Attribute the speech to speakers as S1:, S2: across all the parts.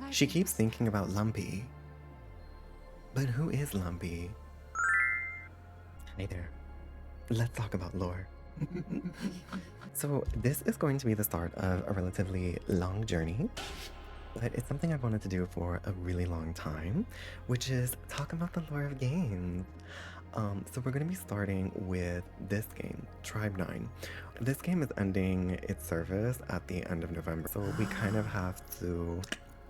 S1: She keeps thinking about Lumpy. But who is Lumpy? Hey there. Let's talk about lore. So this is going to be the start of a relatively long journey, but it's something I've wanted to do for a really long time, which is talk about the lore of games. So we're going to be starting with this game, Tribe 9. This game is ending its service at the end of November, so we kind of have to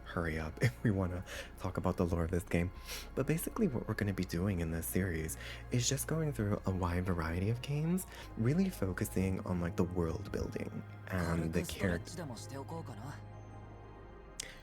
S1: hurry up if we want to talk about the lore of this game. But basically what we're going to be doing in this series is just going through a wide variety of games, really focusing on like the world building and the character.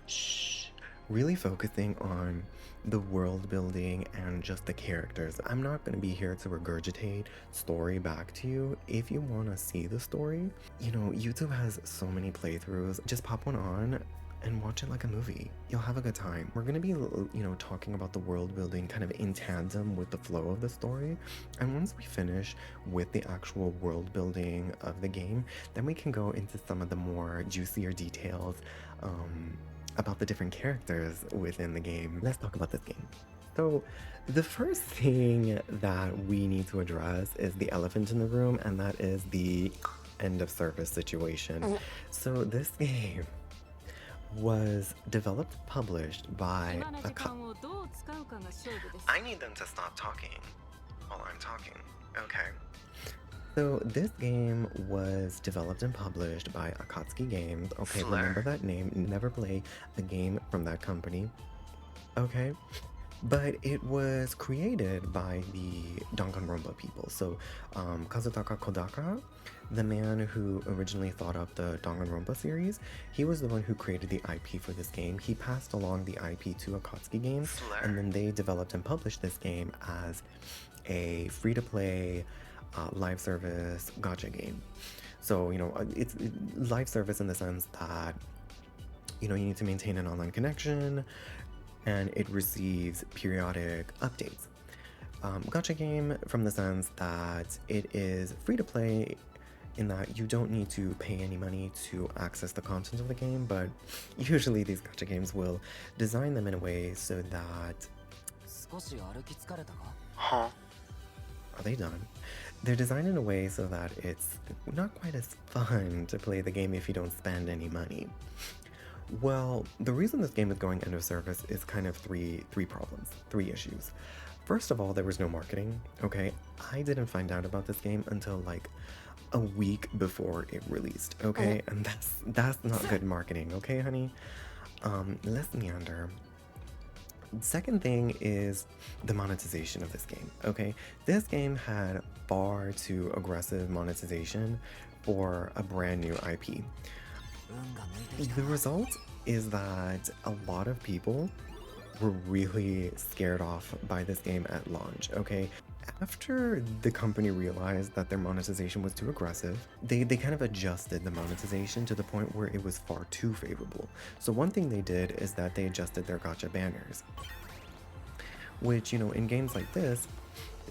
S1: Shh. Really focusing on the world building and just the characters. I'm not going to be here to regurgitate story back to you. If you want to see the story, you know, YouTube has so many playthroughs. Just pop one on and watch it like a movie. You'll have a good time. We're gonna be, you know, talking about the world building kind of in tandem with the flow of the story. And once we finish with the actual world building of the game, then we can go into some of the more juicier details about the different characters within the game. Let's talk about this game. So the first thing that we need to address is the elephant in the room, and that is the end of service situation. So this game was developed, published by I need them to stop talking while I'm talking. Okay. So this game was developed and published by Akatsuki Games. Okay, remember that name. Never play a game from that company. Okay. But it was created by the Danganronpa people. So Kazutaka Kodaka, the man who originally thought up the Danganronpa series, he was the one who created the IP for this game. He passed along the IP to Akatsuki Games, and then they developed and published this game as a free-to-play live service gacha game. So, you know, it's live service in the sense that, you know, you need to maintain an online connection, and it receives periodic updates. Gacha game from the sense that it is free to play in that you don't need to pay any money to access the content of the game, but usually these gacha games will design them in a way so that... Huh? Are they done? They're designed in a way so that it's not quite as fun to play the game if you don't spend any money. Well, the reason this game is going end of service is kind of three problems, three issues. First of all, there was no marketing, okay? I didn't find out about this game until like a week before it released, okay? And that's not good marketing, okay, honey? Let's meander. Second thing is the monetization of this game, okay? This game had far too aggressive monetization for a brand new IP. The result is that a lot of people were really scared off by this game at launch, okay? After the company realized that their monetization was too aggressive, they kind of adjusted the monetization to the point where it was far too favorable. So one thing they did is that they adjusted their gacha banners, which, you know, in games like this,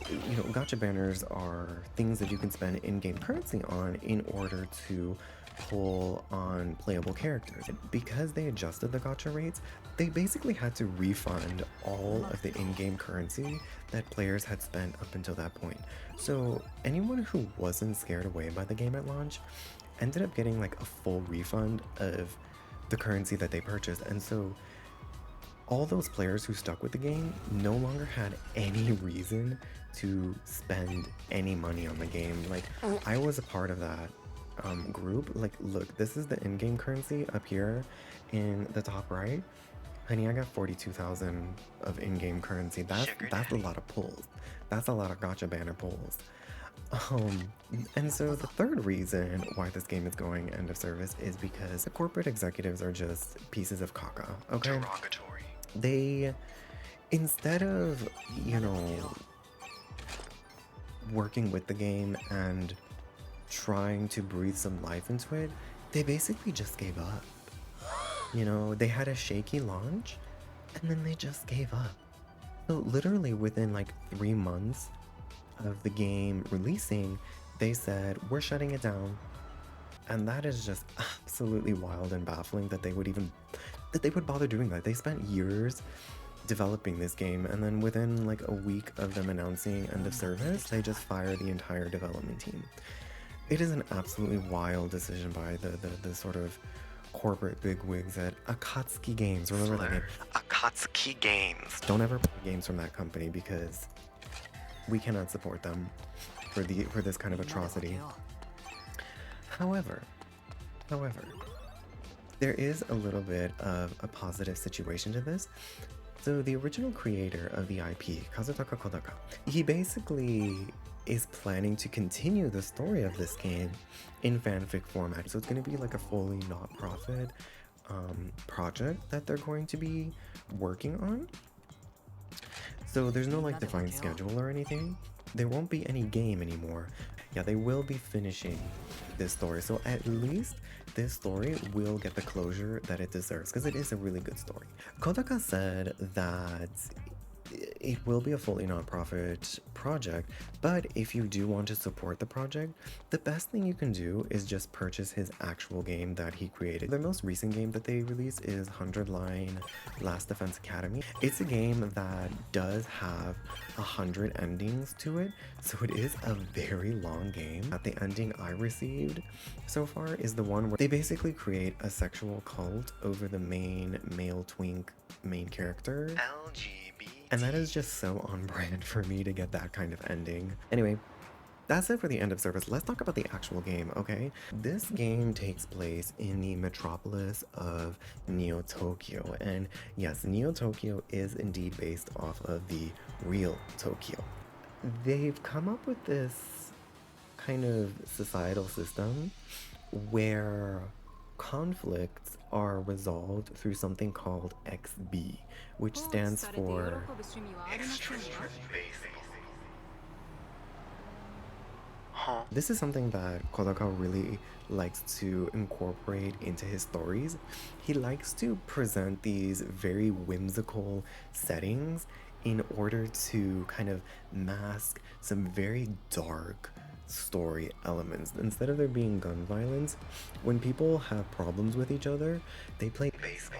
S1: you know, gacha banners are things that you can spend in-game currency on in order to pull on playable characters. Because they adjusted the gacha rates, they basically had to refund all of the in-game currency that players had spent up until that point. So anyone who wasn't scared away by the game at launch ended up getting like a full refund of the currency that they purchased. And so all those players who stuck with the game no longer had any reason to spend any money on the game. Like, I was a part of that group. Like, look, this is the in-game currency up here in the top right. Honey, I got 42,000 of in-game currency. That's a lot of pulls. That's a lot of gacha banner pulls. And so the third reason why this game is going end of service is because the corporate executives are just pieces of caca, okay? Derogatory. They, instead of, you know, working with the game and trying to breathe some life into it, they basically just gave up. You know, they had a shaky launch, and then they just gave up. So literally within like 3 months of the game releasing, they said, we're shutting it down. And that is just absolutely wild and baffling that they would even that they would bother doing that. They spent years developing this game, and then within like a week of them announcing end of service, they just fired the entire development team. It is an absolutely wild decision by the sort of corporate bigwigs at Akatsuki Games. Remember that name? Akatsuki Games. Don't ever play games from that company because we cannot support them for this kind of atrocity. However, there is a little bit of a positive situation to this. So the original creator of the IP, Kazutaka Kodaka, he basically is planning to continue the story of this game in fanfic format. So it's going to be like a fully not-profit project that they're going to be working on. So there's no like defined schedule or anything. There won't be any game anymore. Yeah, they will be finishing this story. So at least this story will get the closure that it deserves, because it is a really good story. Kodaka said that it will be a fully non-profit project, but if you do want to support the project, the best thing you can do is just purchase his actual game that he created. Their most recent game that they released is 100 Line Last Defense Academy. It's a game that does have 100 endings to it, so it is a very long game. The ending I received so far is the one where they basically create a sexual cult over the main male twink main character. And that is just so on brand for me to get that kind of ending. Anyway, that's it for the end of service. Let's talk about the actual game, okay? This game takes place in the metropolis of Neo Tokyo. And yes, Neo Tokyo is indeed based off of the real Tokyo. They've come up with this kind of societal system where conflicts are resolved through something called XB, which stands for Extreme Basic. This is something that Kodaka really likes to incorporate into his stories. He likes to present these very whimsical settings in order to kind of mask some very dark story elements. Instead of there being gun violence, when people have problems with each other, they play baseball.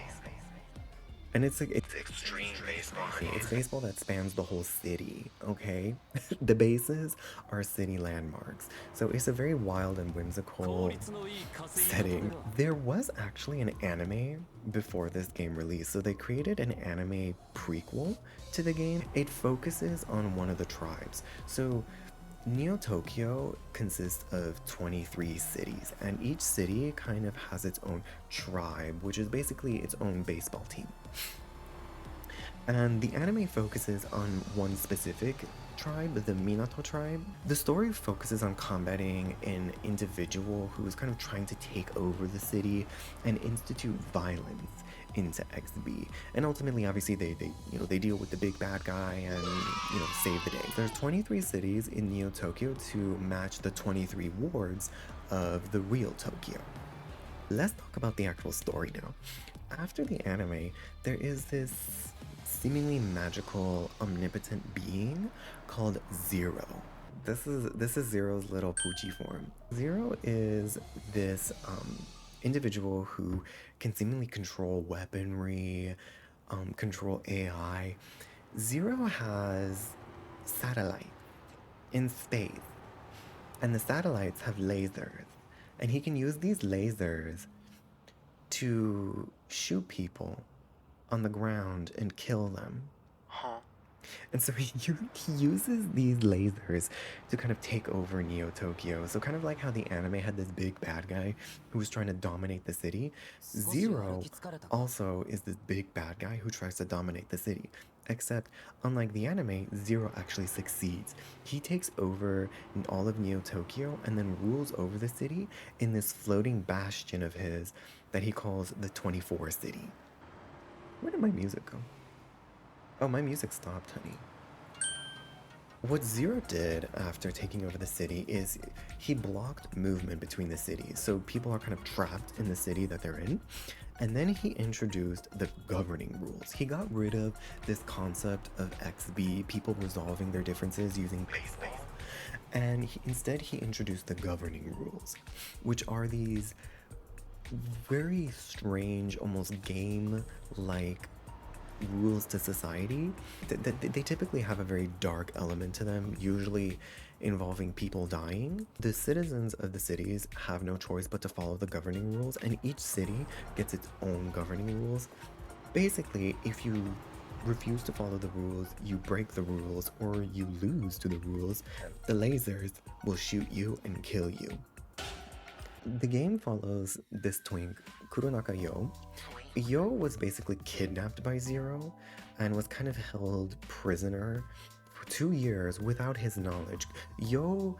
S1: And it's extreme baseball. It's baseball that spans the whole city, okay? The bases are city landmarks. So it's a very wild and whimsical setting. There was actually an anime before this game released. So they created an anime prequel to the game. It focuses on one of the tribes. So Neo Tokyo consists of 23 cities, and each city kind of has its own tribe, which is basically its own baseball team. And the anime focuses on one specific tribe, the Minato tribe. The story focuses on combating an individual who is kind of trying to take over the city and institute violence into XB. And ultimately, obviously, they deal with the big bad guy and, save the day. There's 23 cities in Neo Tokyo to match the 23 wards of the real Tokyo. Let's talk about the actual story now. After the anime, there is this seemingly magical, omnipotent being called Zero. This is Zero's little Poochie form. Zero is this individual who can seemingly control weaponry, control AI. Zero has satellites in space, and the satellites have lasers, and he can use these lasers to shoot people on the ground and kill them. And so he uses these lasers to kind of take over Neo Tokyo. So kind of like how the anime had this big bad guy who was trying to dominate the city, Zero also is this big bad guy who tries to dominate the city. Except, unlike the anime, Zero actually succeeds. He takes over all of Neo Tokyo and then rules over the city in this floating bastion of his that he calls the 24 City. Where did my music go? Oh, my music stopped, honey. What Zero did after taking over the city is he blocked movement between the cities, so people are kind of trapped in the city that they're in. And then he introduced the governing rules. He got rid of this concept of XB, people resolving their differences using baseball. And instead he introduced the governing rules, which are these very strange, almost game-like rules to society. They typically have a very dark element to them, usually involving people dying. The citizens of the cities have no choice but to follow the governing rules, and each city gets its own governing rules. Basically, if you refuse to follow the rules, you break the rules, or you lose to the rules, the lasers will shoot you and kill you. The game follows this twink, Kuronaka Yo. Yo was basically kidnapped by Zero and was kind of held prisoner for 2 years without his knowledge. Yo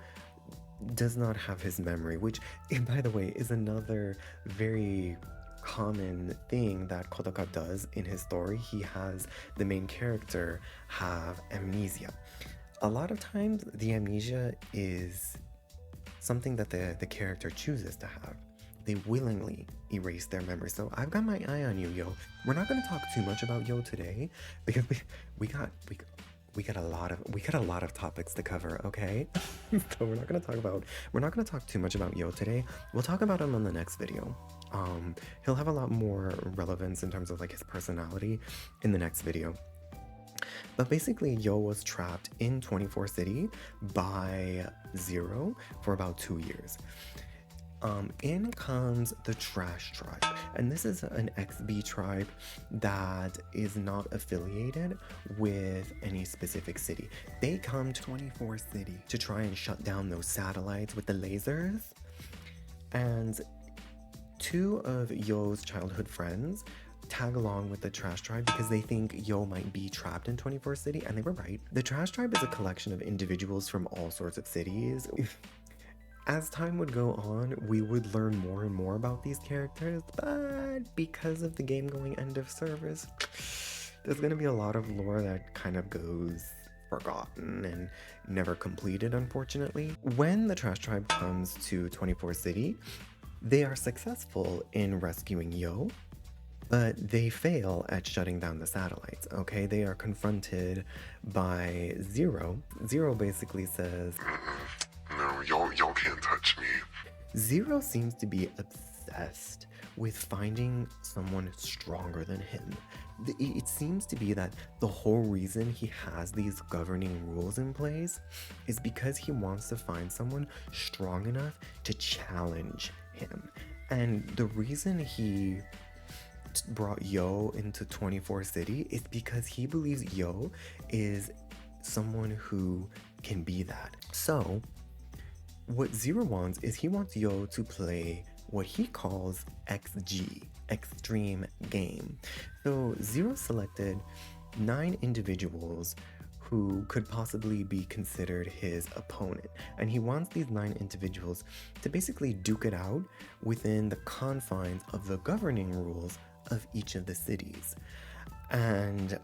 S1: does not have his memory, which, by the way, is another very common thing that Kotoka does in his story. He has the main character have amnesia. A lot of times, the amnesia is something that the character chooses to have. They willingly erase their memory. So I've got my eye on you, Yo. We're not going to talk too much about Yo today because we got a lot of topics to cover, okay? So we're not going to talk too much about Yo today. We'll talk about him on the next video. He'll have a lot more relevance in terms of like his personality in the next video. But basically, Yo was trapped in 24 City by Zero for about 2 years. In comes the Trash Tribe, and this is an XB tribe that is not affiliated with any specific city. They come to 24 City to try and shut down those satellites with the lasers, and 2 of Yo's childhood friends tag along with the Trash Tribe because they think Yo might be trapped in 24 City, and they were right. The Trash Tribe is a collection of individuals from all sorts of cities. As time would go on, we would learn more and more about these characters, but because of the game going end of service, there's going to be a lot of lore that kind of goes forgotten and never completed, unfortunately. When the Trash Tribe comes to 24 City, they are successful in rescuing Yo, but they fail at shutting down the satellites, okay? They are confronted by Zero. Zero basically says,
S2: "No, y'all can't touch me."
S1: Zero seems to be obsessed with finding someone stronger than him. It seems to be that the whole reason he has these governing rules in place is because he wants to find someone strong enough to challenge him. And the reason he brought Yo into 24 City is because he believes Yo is someone who can be that. So what Zero wants is he wants Yo to play what he calls XG, Extreme Game. So Zero selected 9 individuals who could possibly be considered his opponent. And he wants these 9 individuals to basically duke it out within the confines of the governing rules of each of the cities. And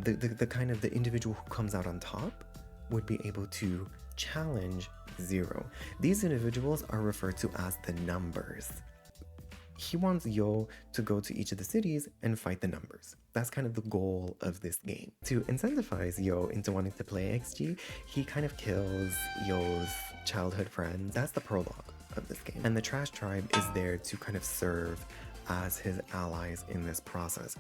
S1: the kind of the individual who comes out on top would be able to challenge Zero. These individuals are referred to as the numbers. He wants Yo to go to each of the cities and fight the numbers. That's kind of the goal of this game. To incentivize Yo into wanting to play XG, he kind of kills Yo's childhood friends. That's the prologue of this game. And the Trash Tribe is there to kind of serve as his allies in this process.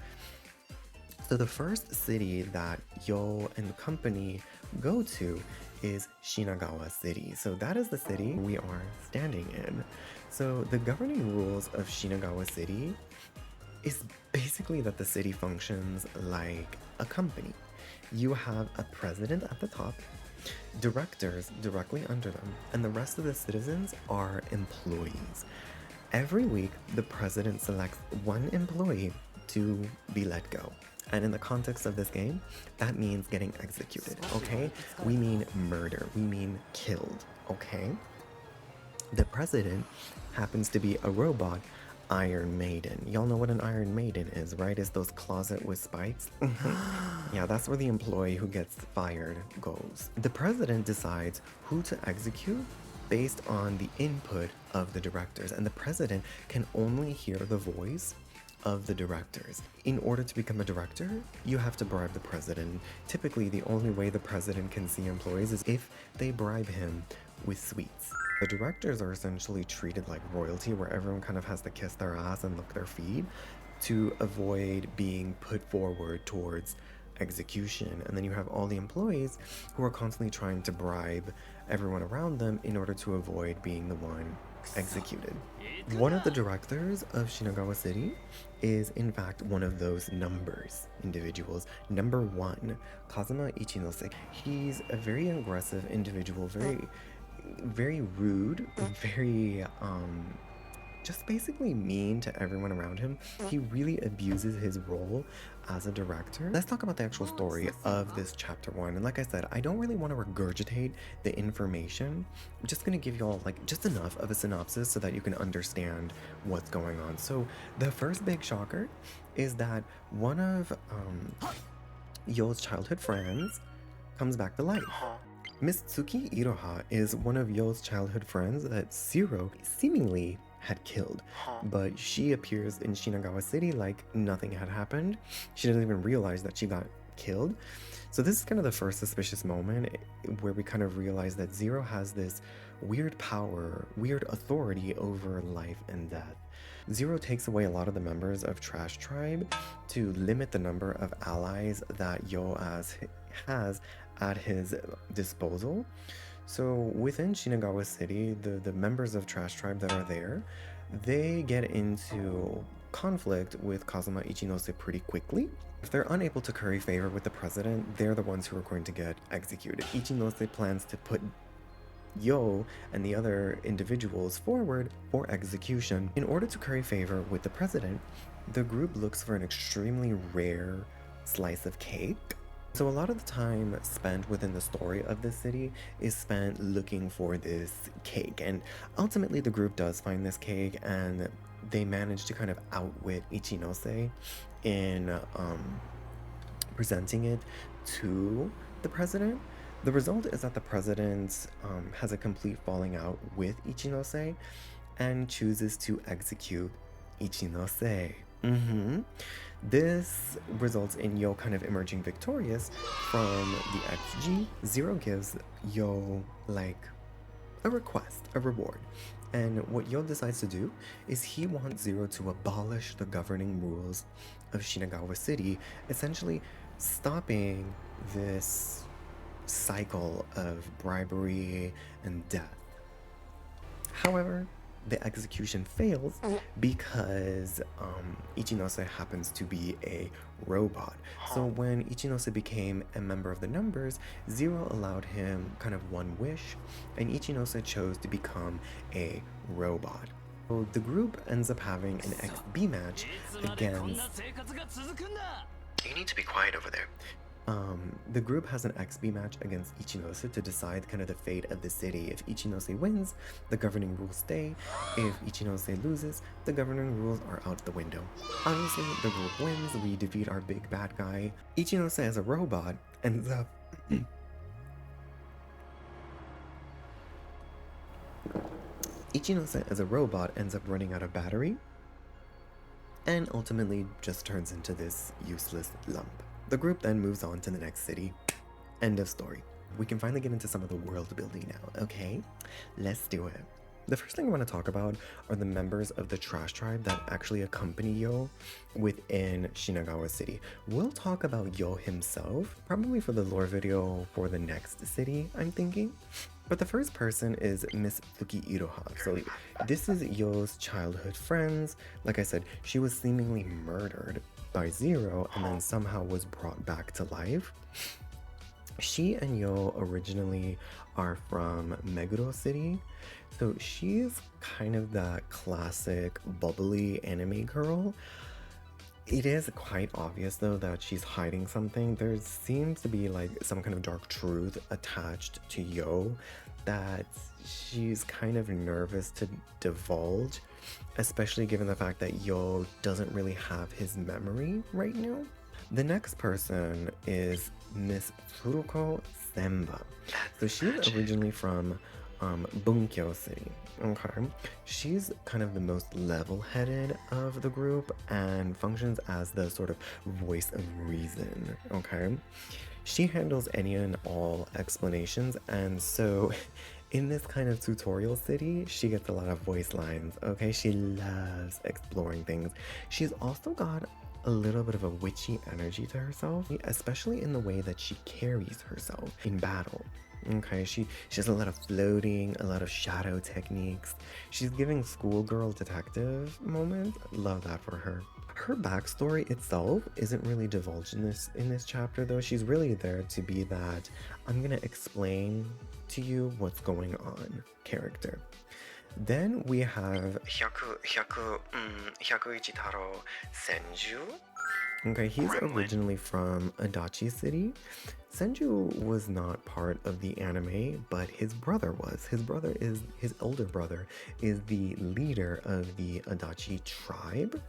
S1: So the first city that Yo and company go to is Shinagawa City. So that is the city we are standing in. So the governing rules of Shinagawa City is basically that the city functions like a company. You have a president at the top, directors directly under them, and the rest of the citizens are employees. Every week, the president selects one employee to be let go. And in the context of this game, that means getting executed, okay? We mean murder, we mean killed, okay? The president happens to be a robot Iron Maiden. Y'all know what an Iron Maiden is, right? It's those closet with spikes. Yeah, that's where the employee who gets fired goes. The president decides who to execute based on the input of the directors, and the president can only hear the voice of the directors. In order to become a director, you have to bribe the president. Typically, the only way the president can see employees is if they bribe him with sweets. The directors are essentially treated like royalty, where everyone kind of has to kiss their ass and lick their feet to avoid being put forward towards execution. And then you have all the employees who are constantly trying to bribe everyone around them in order to avoid being the one executed. One of the directors of Shinagawa City is in fact one of those numbers individuals. Number 1, Kazuma Ichinose. He's a very aggressive individual, very rude, very just basically mean to everyone around him. He really abuses his role as a director. Let's talk about the actual story of this chapter 1. And like I said, I don't really want to regurgitate the information. I'm just going to give y'all like just enough of a synopsis so that you can understand what's going on. So the first big shocker is that one of Yo's childhood friends comes back to life. Miss Tsuki Iroha is one of Yo's childhood friends that Zero seemingly had killed, but she appears in Shinagawa City like nothing had happened. She doesn't even realize that she got killed. So this is kind of the first suspicious moment where we kind of realize that Zero has this weird power, weird authority over life and death. Zero takes away a lot of the members of Trash Tribe to limit the number of allies that Yo has at his disposal. So within Shinagawa City, the members of Trash Tribe that are there, they get into conflict with Kazuma Ichinose pretty quickly. If they're unable to curry favor with the president, they're the ones who are going to get executed. Ichinose plans to put Yo and the other individuals forward for execution. In order to curry favor with the president, the group looks for an extremely rare slice of cake. So a lot of the time spent within the story of this city is spent looking for this cake, and ultimately the group does find this cake and they manage to kind of outwit Ichinose in presenting it to the president. The result is that the president has a complete falling out with Ichinose and chooses to execute Ichinose. This results in Yo kind of emerging victorious from the XG. Zero gives Yo like a request, a reward. And what Yo decides to do is he wants Zero to abolish the governing rules of Shinagawa City, essentially stopping this cycle of bribery and death. However, the execution fails because Ichinose happens to be a robot. So when Ichinose became a member of the numbers, Zero allowed him kind of one wish, and Ichinose chose to become a robot. So the group ends up having an XB match against... You need to be quiet over there. The group has an XB match against Ichinose to decide kind of the fate of the city. If Ichinose wins, the governing rules stay. If Ichinose loses, the governing rules are out the window. Obviously, the group wins. We defeat our big bad guy. Ichinose as a robot ends up... Ichinose as a robot ends up running out of battery and ultimately just turns into this useless lump. The group then moves on to the next city. End of story. We can finally get into some of the world building now, okay? Let's do it. The first thing I want to talk about are the members of the Trash Tribe that actually accompany Yo within Shinagawa City. We'll talk about Yo himself, probably for the lore video for the next city, I'm thinking. But the first person is Miss Tsuki Iroha. So this is Yo's childhood friends. Like I said, she was seemingly murdered by Zero and then somehow was brought back to life. She and Yo originally are from Meguro City. So she's kind of that classic bubbly anime girl. It is quite obvious though that she's hiding something. There seems to be like some kind of dark truth attached to Yo that she's kind of nervous to divulge, especially given the fact that Yo doesn't really have his memory right now. The next person is Miss Tsuruko Semba. So she's originally from Bunkyo City. Okay, she's kind of the most level-headed of the group and functions as the sort of voice of reason. Okay, she handles any and all explanations, and so In this kind of tutorial city, she gets a lot of voice lines, okay? She loves exploring things. She's also got a little bit of a witchy energy to herself, especially in the way that she carries herself in battle. Okay, she has a lot of floating, a lot of shadow techniques. She's giving schoolgirl detective moments. Love that for her. Her backstory itself isn't really divulged in this chapter though. She's really there to be that I'm gonna explain to you what's going on character. Then we have Hyakuichitaro Senju. Okay, he's originally from Adachi City. Senju was not part of the anime, but his brother was. His older brother is the leader of the Adachi Tribe.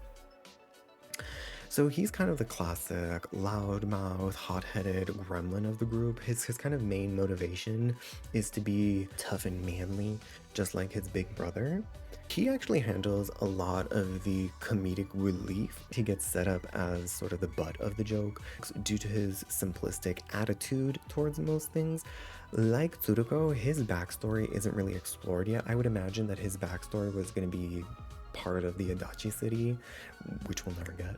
S1: So he's kind of the classic loudmouth, hot-headed gremlin of the group. His kind of main motivation is to be tough and manly, just like his big brother. He actually handles a lot of the comedic relief. He gets set up as sort of the butt of the joke due to his simplistic attitude towards most things. Like Tsuruko, his backstory isn't really explored yet. I would imagine that his backstory was going to be part of the Adachi City, which we'll never get.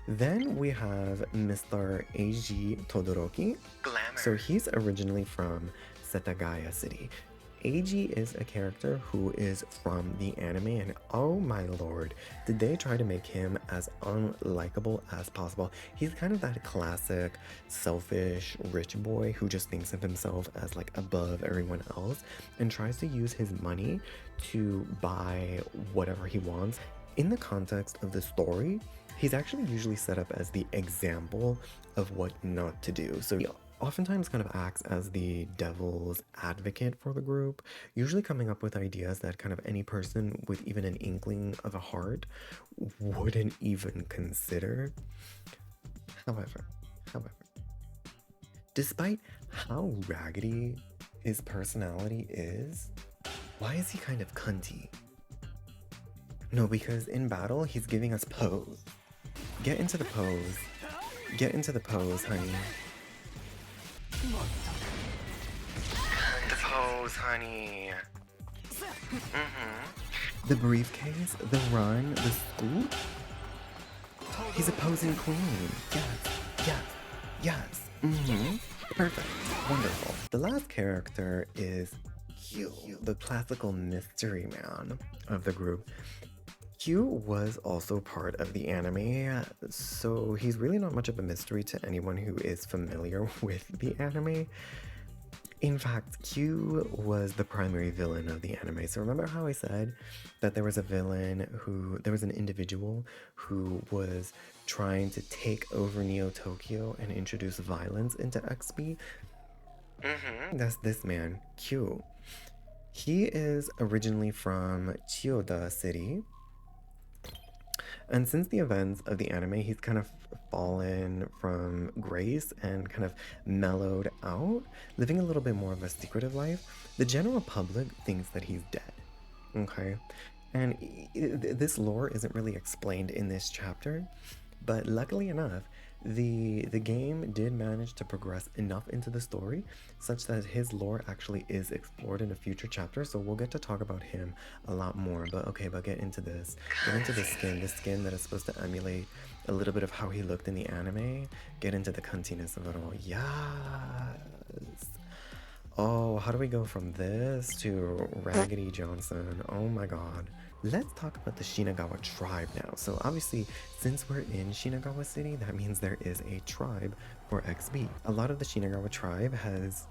S1: Then we have Mr. Eiji Todoroki. Glamour. So he's originally from Setagaya City. Eiji is a character who is from the anime, and oh my lord, did they try to make him as unlikable as possible. He's kind of that classic selfish rich boy who just thinks of himself as like above everyone else and tries to use his money to buy whatever he wants. In the context of the story, he's actually usually set up as the example of what not to do. So he oftentimes kind of acts as the devil's advocate for the group, usually coming up with ideas that kind of any person with even an inkling of a heart wouldn't even consider. However, despite how raggedy his personality is, why is he kind of cunty? No, because in battle, he's giving us pose. Get into the pose. Get into the pose, honey. The pose, honey. The briefcase, the run, the scoop. He's a posing queen. Yes. Perfect. Wonderful. The last character is Q, the classical mystery man of the group. Q was also part of the anime, so he's really not much of a mystery to anyone who is familiar with the anime. In fact, Q was the primary villain of the anime. So remember how I said that there was an individual who was trying to take over Neo Tokyo and introduce violence into XP? That's this man, Q. He is originally from Chiyoda City. And since the events of the anime, he's kind of fallen from grace and kind of mellowed out, living a little bit more of a secretive life. The general public thinks that he's dead, okay? And this lore isn't really explained in this chapter, but luckily enough, the game did manage to progress enough into the story such that his lore actually is explored in a future chapter, so we'll get to talk about him a lot more. But get into this. Get into the skin that is supposed to emulate a little bit of how he looked in the anime. Get into the cuntiness of it all. Yes. Oh, how do we go from this to Raggedy Johnson? Oh my god. Let's talk about the Shinagawa Tribe now. So obviously, since we're in Shinagawa City, that means there is a tribe for XB. A lot of the Shinagawa Tribe has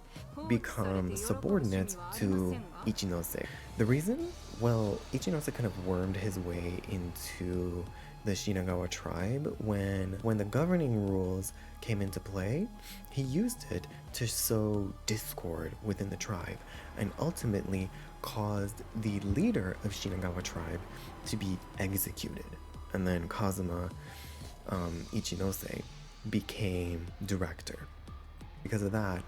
S1: become subordinate to Ichinose. The reason? Well, Ichinose kind of wormed his way into the Shinagawa Tribe when the governing rules came into play. He used it to sow discord within the tribe and ultimately caused the leader of Shinagawa Tribe to be executed. And then Kazuma Ichinose became director. Because of that,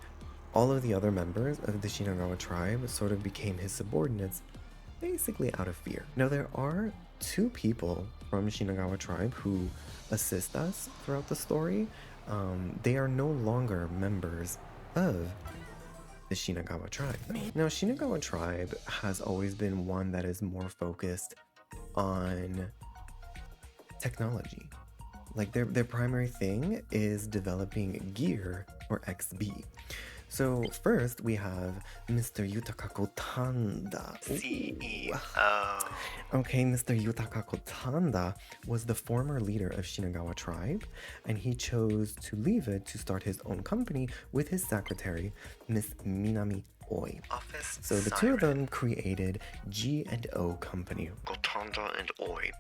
S1: all of the other members of the Shinagawa Tribe sort of became his subordinates, basically out of fear. Now there are two people from Shinagawa Tribe who assist us throughout the story. They are no longer members of the Shinagawa Tribe. Now, Shinagawa Tribe has always been one that is more focused on technology. Like their primary thing is developing gear or XB. So first we have Mr. Yutaka Gotanda.
S3: CEO.
S1: Okay, Mr. Yutaka Gotanda was the former leader of Shinagawa Tribe, and he chose to leave it to start his own company with his secretary, Miss Minami Oi.
S3: Office
S1: So the two of them created G&O Company,
S3: Gotanda and Oi.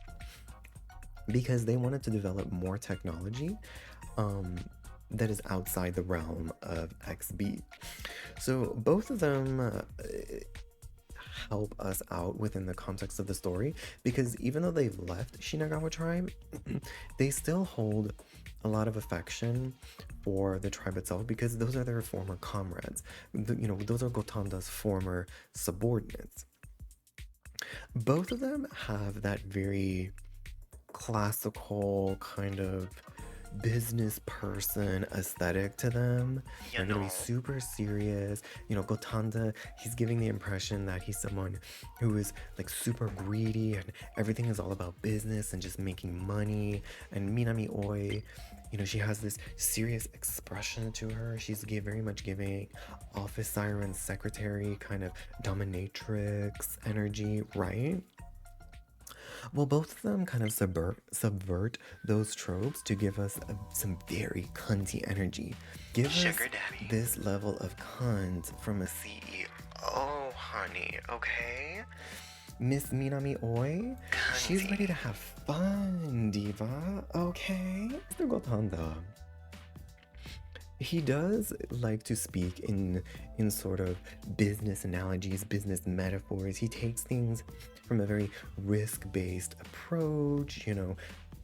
S1: because they wanted to develop more technology that is outside the realm of XB. So both of them help us out within the context of the story, because even though they've left Shinagawa Tribe, they still hold a lot of affection for the tribe itself, because those are their former comrades. Those are Gotanda's former subordinates. Both of them have that very classical kind of business person aesthetic to them. They're gonna be super serious. Gotanda, he's giving the impression that he's someone who is like super greedy and everything is all about business and just making money. And Minami Oi, she has this serious expression to her. She's very much giving office siren secretary kind of dominatrix energy, right? Well, both of them kind of subvert those tropes to give us some very cunty energy. Give
S3: Sugar
S1: us
S3: daddy.
S1: this level of cunt from a
S3: CEO. Oh, honey, okay?
S1: Miss Minami Oi. She's
S3: Cunty.
S1: ready to have fun, diva. Okay? Mr. Gotanda, he does like to speak in sort of business analogies, business metaphors. He takes things from a very risk-based approach,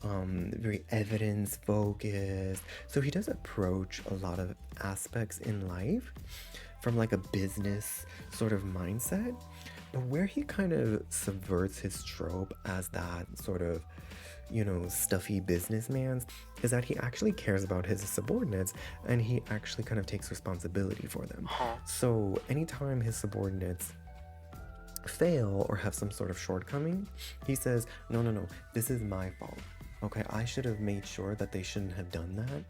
S1: very evidence-focused. So he does approach a lot of aspects in life from like a business sort of mindset. But where he kind of subverts his trope as that sort of stuffy businessman is that he actually cares about his subordinates, and he actually kind of takes responsibility for them. So anytime his subordinates fail or have some sort of shortcoming, he says, no, this is my fault. Okay, I should have made sure that they shouldn't have done that.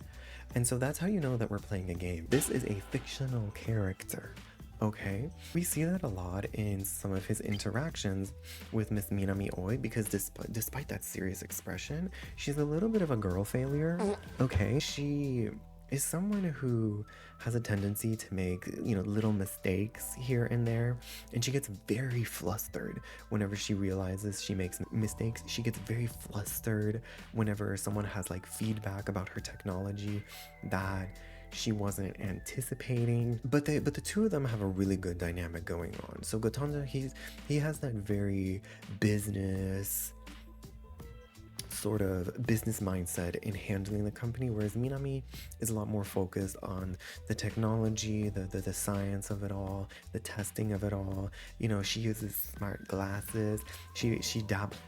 S1: And so that's how you know that we're playing a game. This is a fictional character. Okay, we see that a lot in some of his interactions with Miss Minami Oi, because despite that serious expression, she's a little bit of a girl failure. Okay, she is someone who has a tendency to make, little mistakes here and there, and she gets very flustered whenever she realizes she makes mistakes. She gets very flustered whenever someone has like feedback about her technology that she wasn't anticipating. But the two of them have a really good dynamic going on. So Gotanda, he has that very business sort of business mindset in handling the company, whereas Minami is a lot more focused on the technology, the science of it all, the testing of it all. She uses smart glasses. She dabbles.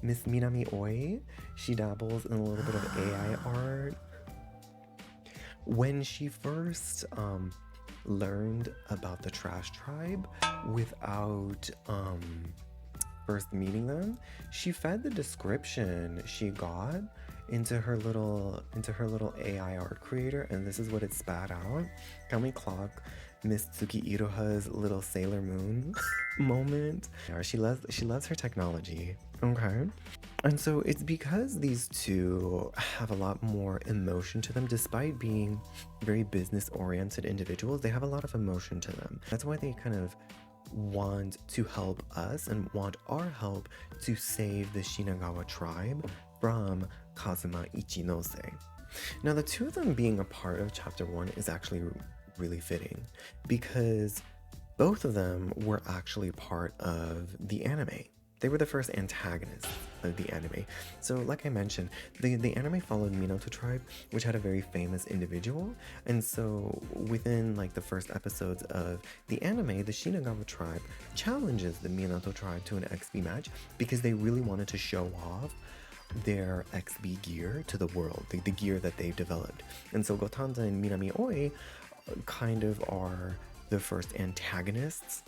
S1: Miss Minami Oi, she dabbles in a little bit of AI art. When she first learned about the Trash Tribe without first meeting them, she fed the description she got into her little AI art creator, and this is what it spat out. Can we clock Miss Tsuki Iroha's little Sailor Moon moment? Yeah, she loves her technology. Okay. And so it's because these two have a lot more emotion to them, despite being very business-oriented individuals. They have a lot of emotion to them. That's why they kind of want to help us and want our help to save the Shinagawa Tribe from Kazuma Ichinose. Now, the two of them being a part of Chapter 1 is actually really fitting, because both of them were actually part of the anime. They were the first antagonists of the anime. So like I mentioned, the anime followed Minato Tribe, which had a very famous individual. And so within like the first episodes of the anime, the Shinagawa Tribe challenges the Minato Tribe to an XB match because they really wanted to show off their XB gear to the world, the gear that they've developed. And so Gotanda and Minami Oi kind of are the first antagonists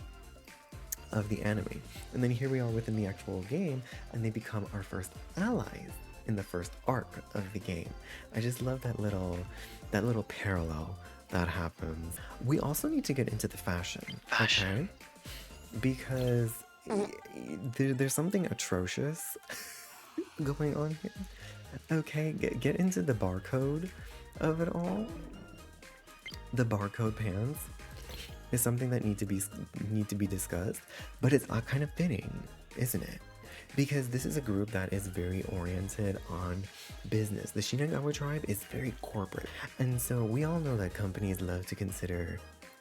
S1: of the anime. And then here we are within the actual game, and they become our first allies in the first arc of the game. I just love that little parallel that happens. We also need to get into the fashion. Okay? Because there's something atrocious going on here. Okay, get into the barcode of it all. The barcode pants is something that need to be discussed, but it's kind of fitting, isn't it? Because this is a group that is very oriented on business. The Shinagawa Tribe is very corporate, and so we all know that companies love to consider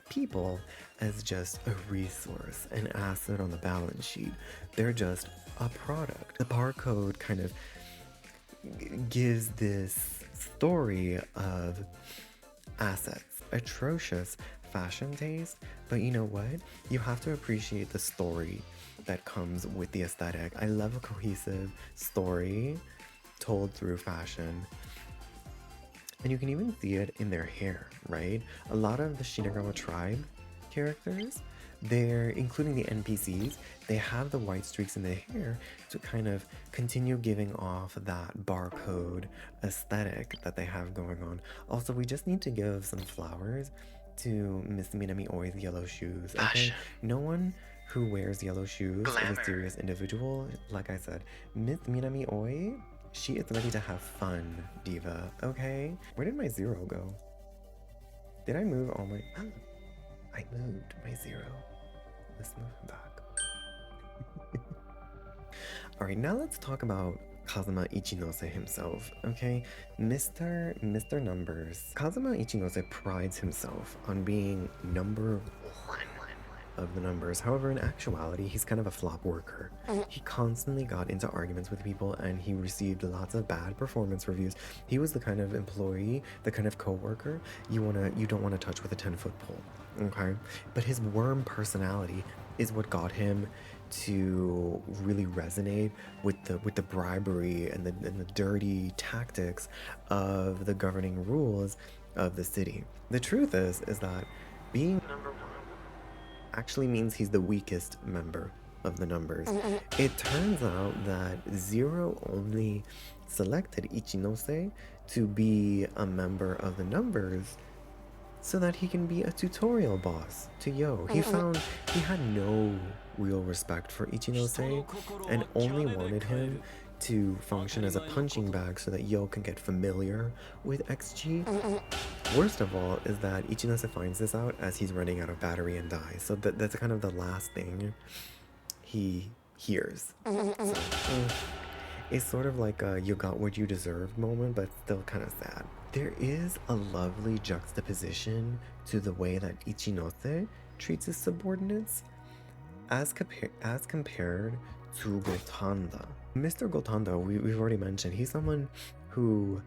S1: people as just a resource, an asset on the balance sheet. They're just a product. The barcode kind of gives this story of assets, atrocious fashion taste, but you know what? You have to appreciate the story that comes with the aesthetic. I love a cohesive story told through fashion. And you can even see it in their hair, right? A lot of the Shinagawa Tribe characters, including the NPCs, they have the white streaks in their hair to kind of continue giving off that barcode aesthetic that they have going on. Also, we just need to give some flowers to Miss Minami Oi's yellow shoes. Okay? No one who wears yellow shoes is a serious individual. Like I said, Miss Minami Oi, she is ready to have fun, diva, okay? Where did my 0 go? Did I move all my... I moved my 0. Let's move him back. Alright, now let's talk about Kazuma Ichinose himself, okay? Mr. Numbers. Kazuma Ichinose prides himself on being number 1 of the numbers. However, in actuality, he's kind of a flop worker. He constantly got into arguments with people, and he received lots of bad performance reviews. He was the kind of employee, the kind of co-worker you don't want to touch with a 10-foot pole, okay? But his worm personality is what got him to really resonate with the bribery and the dirty tactics of the governing rules of the city. The truth is that being number 1 actually means he's the weakest member of the numbers. It turns out that 0 only selected Ichinose to be a member of the numbers so that he can be a tutorial boss to Yo. He found he had no real respect for Ichinose and only wanted him to function as a punching bag so that Yo can get familiar with XG. Worst of all is that Ichinose finds this out as he's running out of battery and dies. So that's kind of the last thing he hears. So, it's sort of like a you got what you deserved moment, but still kind of sad. There is a lovely juxtaposition to the way that Ichinose treats his subordinates as compared to Gotanda. Mr. Gotanda, we've already mentioned, he's someone who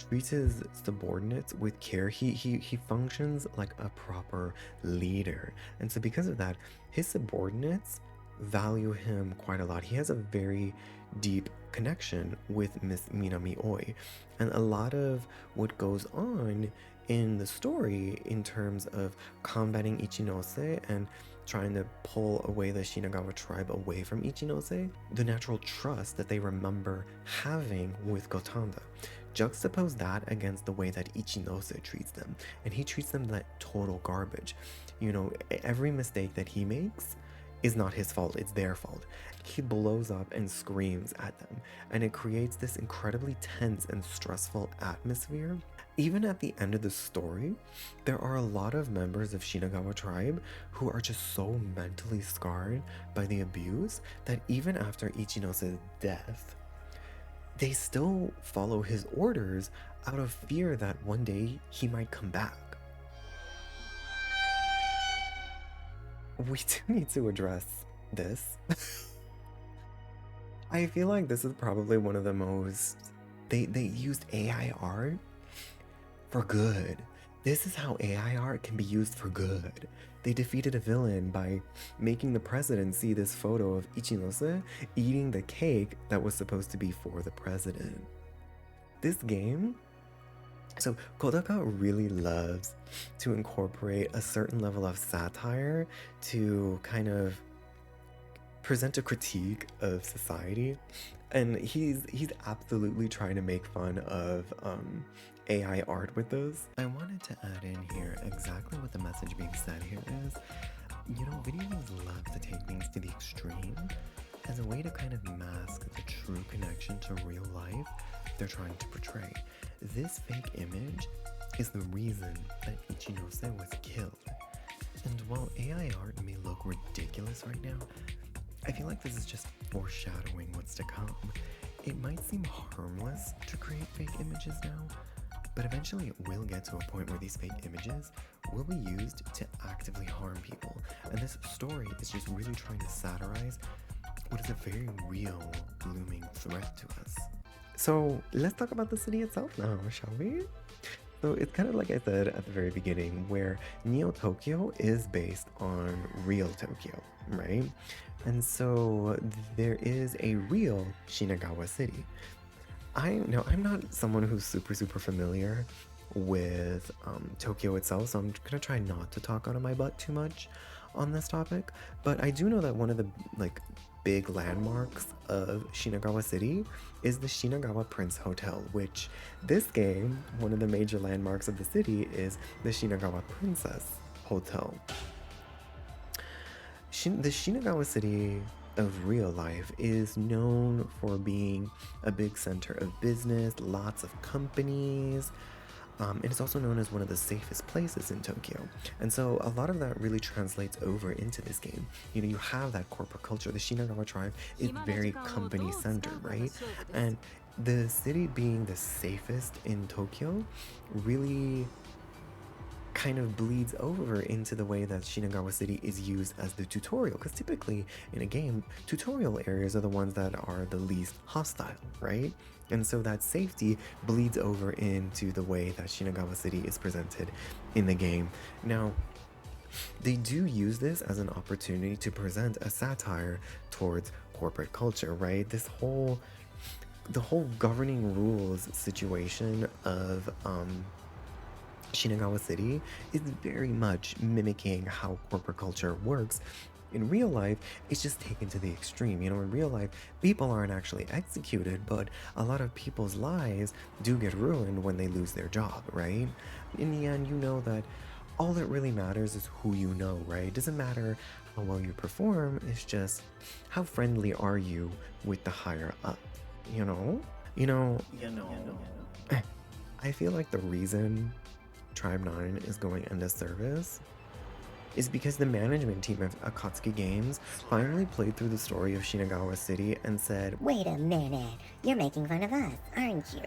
S1: treats his subordinates with care. He functions like a proper leader. And so because of that, his subordinates value him quite a lot. He has a very deep connection with Miss Minami Oi. And a lot of what goes on in the story in terms of combating Ichinose and trying to pull away the Shinagawa tribe away from Ichinose, the natural trust that they remember having with Gotanda. Juxtapose that against the way that Ichinose treats them, and he treats them like total garbage. You know, every mistake that he makes is not his fault, it's their fault. He blows up and screams at them, and it creates this incredibly tense and stressful atmosphere. Even at the end of the story, there are a lot of members of Shinagawa Tribe who are just so mentally scarred by the abuse that even after Ichinose's death, they still follow his orders out of fear that one day he might come back. We do need to address this. I feel like this is probably one of the most... They used AI art for good. This is how AI art can be used for good. They defeated a villain by making the president see this photo of Ichinose eating the cake that was supposed to be for the president. This game So Kodaka really loves to incorporate a certain level of satire to kind of present a critique of society, and he's absolutely trying to make fun of AI art with this. I wanted to add in here exactly what the message being said here is. You know, video games love to take things to the extreme as a way to kind of mask the true connection to real life they're trying to portray. This fake image is the reason that Ichinose was killed. And while AI art may look ridiculous right now, I feel like this is just foreshadowing what's to come. It might seem harmless to create fake images now, but eventually it will get to a point where these fake images will be used to actively harm people. And this story is just really trying to satirize what is a very real, looming threat to us. So let's talk about the city itself now, shall we? So it's kind of like I said at the very beginning, where Neo Tokyo is based on real Tokyo, right? And so there is a real Shinagawa City. I'm not someone who's super familiar with Tokyo itself, so I'm gonna try not to talk out of my butt too much on this topic. But I do know that one of the big landmarks of Shinagawa City is the Shinagawa Prince Hotel, which this game, one of the major landmarks of the city is the Shinagawa Princess Hotel. The Shinagawa City of real life is known for being a big center of business, lots of companies. It is also known as one of the safest places in Tokyo. And so a lot of that really translates over into this game. You know, you have that corporate culture. The Shinagawa Tribe is very company centered, right? And the city being the safest in Tokyo really kind of bleeds over into the way that Shinagawa City is used as the tutorial, because typically in a game, tutorial areas are the ones that are the least hostile, right? And so that safety bleeds over into the way that Shinagawa City is presented in the game. Now, they do use this as an opportunity to present a satire towards corporate culture, right? The whole governing rules situation of Shinagawa City is very much mimicking how corporate culture works. In real life, it's just taken to the extreme. You know, in real life, people aren't actually executed, but a lot of people's lives do get ruined when they lose their job, right? In the end, you know that all that really matters is who you know, right? It doesn't matter how well you perform, it's just how friendly are you with the higher up, you know? I feel like the reason Tribe 9 is going into service is because the management team of Akatsuki Games finally played through the story of Shinagawa City and said,
S4: "Wait a minute, you're making fun of us, aren't you?"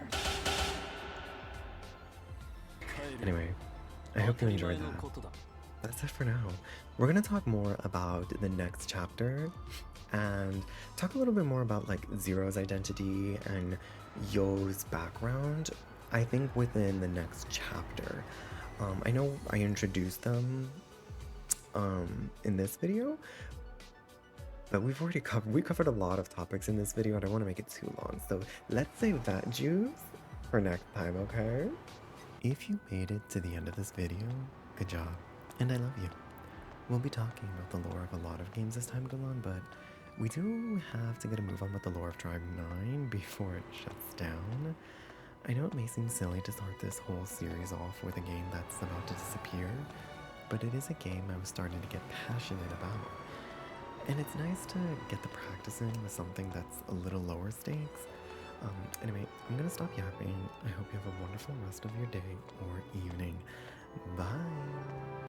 S1: Anyway, I hope you enjoyed that. That's it for now. We're gonna talk more about the next chapter and talk a little bit more about like Zero's identity and Yo's background, I think, within the next chapter. I know I introduced them in this video, but we covered a lot of topics in this video. I don't want to make it too long, so let's save that juice for next time, okay? If you made it to the end of this video, good job, and I love you. We'll be talking about the lore of a lot of games as time goes on, but we do have to get a move on with the lore of Tribe 9 before it shuts down. I know it may seem silly to start this whole series off with a game that's about to disappear, but it is a game I was starting to get passionate about. And it's nice to get the practice in with something that's a little lower stakes. Anyway, I'm gonna stop yapping. I hope you have a wonderful rest of your day or evening,